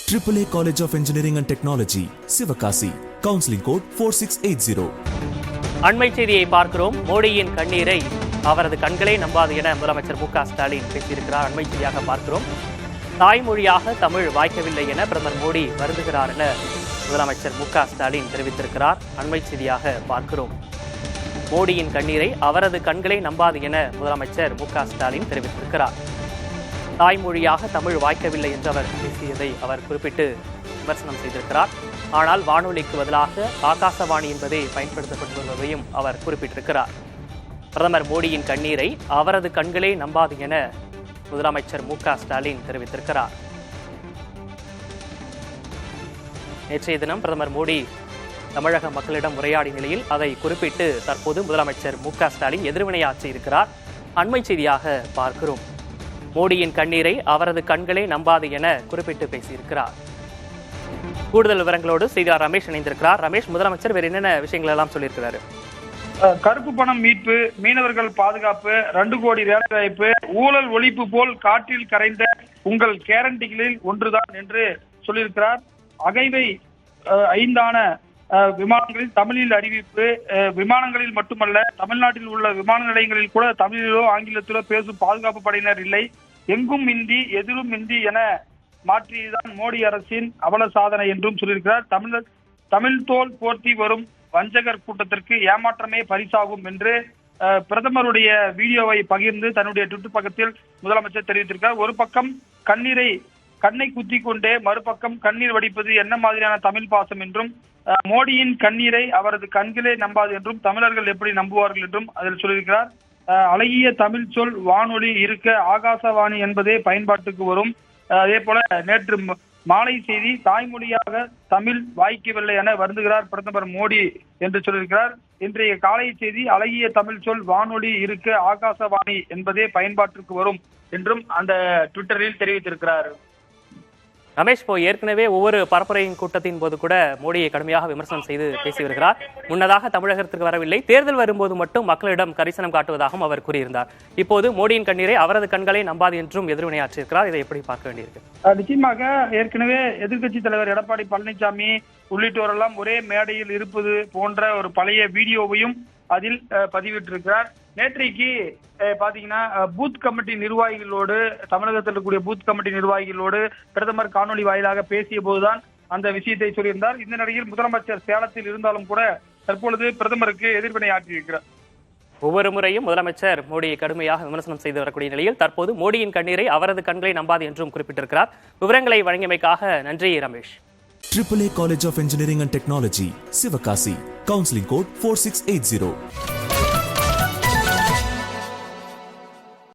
AAA College of Engineering and Technology, Sivakasi. Counseling code 4680. அண்மை செய்தியை பார்க்கிறோம். மோடியின் கண்ணீரை அவரது கண்களே நம்பாது என முதலமைச்சர் மு.க. ஸ்டாலின் பேசியிருக்கிறார். அண்மை செய்தியாக பார்க்கிறோம். தாய்மொழியாக தமிழ் வாய்க்கவில்லை என பிரதமர் மோடி வருந்துகிறார் என முதலமைச்சர் மு.க. ஸ்டாலின் தெரிவித்திருக்கிறார். அண்மை செய்தியாக பார்க்கிறோம். மோடியின் கண்ணீரை அவரது கண்களே நம்பாது என முதலமைச்சர் மு.க. ஸ்டாலின் தெரிவித்திருக்கிறார். தாய்மொழியாக தமிழ் வாய்க்கவில்லை என்று அவர் பேசியதை அவர் குறிப்பிட்டு விமர்சனம் செய்திருக்கிறார். ஆனால் வானொலிக்கு பதிலாக ஆகாசவாணி என்பதே பயன்படுத்தப்பட்டு வருவதையும் அவர் குறிப்பிட்டிருக்கிறார். பிரதமர் மோடியின் கண்ணீரை அவரது கண்களே நம்பாது என முதலமைச்சர் மு.க. ஸ்டாலின் தெரிவித்திருக்கிறார். நேற்றைய தினம் பிரதமர் மோடி தமிழக மக்களிடம் உரையாடிய நிலையில் அதை குறிப்பிட்டு தற்போது முதலமைச்சர் மு.க. ஸ்டாலின் எதிர்வினையாற்றி இருக்கிறார். அண்மை செய்தியாக பார்க்கிறோம். மோடியின் கண்ணீரை அவரது கண்களே நம்பாது என குறிப்பிட்டு பேசியிருக்கிறார். கூடுதல் விவரங்களோடு செய்தியாளர் ரமேஷ் இணைந்திருக்கிறார். ரமேஷ், முதலமைச்சர் வேறு என்னென்ன விஷயங்கள் எல்லாம் சொல்லியிருக்கிறாரு? கருப்பு பணம் மீட்பு, மீனவர்கள் பாதுகாப்பு, 2 கோடி வேலைவாய்ப்பு, ஊழல் ஒழிப்பு போல் காற்றில் கரைந்த உங்கள் கேரண்டிகளில் ஒன்றுதான் என்று சொல்லியிருக்கிறார். அகைவை 5 விமானங்களில் தமிழில் அறிவிப்பு. விமானங்களில் மட்டுமல்ல, தமிழ்நாட்டில் உள்ள விமான நிலையங்களில் கூட தமிழிலோ ஆங்கிலத்திலோ பேசும் பாதுகாப்பு படையினர் இல்லை. எங்கும் இந்தி, எதிரும் இந்தி என மாற்றியதுதான் மோடி அரசின் அவல சாதனை என்றும் சொல்லியிருக்கிறார். தமிழ் தோல் போர்த்தி வரும் வஞ்சகர் கூட்டத்திற்கு ஏமாற்றமே பரிசாகும் என்று பிரதமருடைய வீடியோவை பகிர்ந்து தன்னுடைய ட்விட்டர் பக்கத்தில் முதலமைச்சர் தெரிவித்திருக்கிறார். ஒரு பக்கம் கண்ணை குத்தி கொண்டே மறுபக்கம் கண்ணீர் வடிப்பது என்ன மாதிரியான தமிழ் பாசம் என்றும், மோடியின் கண்ணீரை அவரது கண்களே நம்பாது என்றும், தமிழர்கள் எப்படி நம்புவார்கள் என்றும் அதில் சொல்லியிருக்கிறார். அழகிய தமிழ் சொல் வானொலி இருக்க ஆகாசவாணி என்பதே பயன்பாட்டுக்கு வரும். அதே போல நேற்று மாலை செய்தி, தாய்மொழியாக தமிழ் வாய்க்கவில்லை என வருந்துகிறார் பிரதமர் மோடி என்று சொல்லியிருக்கிறார். இன்றைய காலை செய்தி, அழகிய தமிழ் சொல் வானொலி இருக்க ஆகாசவாணி என்பதே பயன்பாட்டிற்கு வரும் என்றும் அந்த ட்விட்டரில் தெரிவித்திருக்கிறார். ரமேஷ், ஏற்கனவே ஒவ்வொரு பரப்புரையின் கூட்டத்தின் போது கூட மோடியை கடுமையாக விமர்சனம் செய்து பேசி வருகிறார். முன்னதாக தமிழகத்திற்கு வரவில்லை, தேர்தல் வரும்போது மட்டும் மக்களிடம் கரிசனம் காட்டுவதாகவும் அவர் கூறியிருந்தார். இப்போது மோடியின் கண்ணீரை அவரது கண்களை நம்பாது என்றும் எதிர்வினையாற்றியிருக்கிறார். இதை எப்படி பார்க்க வேண்டியிருக்கு? நிச்சயமாக ஏற்கனவே எதிர்க்கட்சி தலைவர் எடப்பாடி பழனிசாமி உள்ளிட்டோரெல்லாம் ஒரே மேடையில் இருப்பது போன்ற ஒரு பழைய வீடியோவையும் அதில் பதிவிட்டிருக்கிறார். நேற்றைக்கு பாத்தீங்கன்னா பூத் கமிட்டி நிர்வாகிகளோடு, தமிழகத்தில் இருக்கக்கூடிய பூத் கமிட்டி நிர்வாகிகளோடு பிரதமர் காணொலி வாயிலாக பேசிய போதுதான் அந்த விஷயத்தை சொல்லியிருந்தார். இந்த நிலையில் முதலமைச்சர் சேலத்தில் இருந்தாலும் கூட தற்பொழுது பிரதமருக்கு எதிர்வினை ஆற்றியிருக்கிறார். ஒவ்வொரு முறையும் முதலமைச்சர் மோடியை கடுமையாக விமர்சனம் செய்து வரக்கூடிய நிலையில் தற்போது மோடியின் கண்ணீரை அவரது கண்களை நம்பாது என்றும் குறிப்பிட்டிருக்கிறார். விவரங்களை வழங்கியமைக்காக நன்றி Ramesh. AAA College of Engineering and Technology, Sivakasi. Counseling code 4680.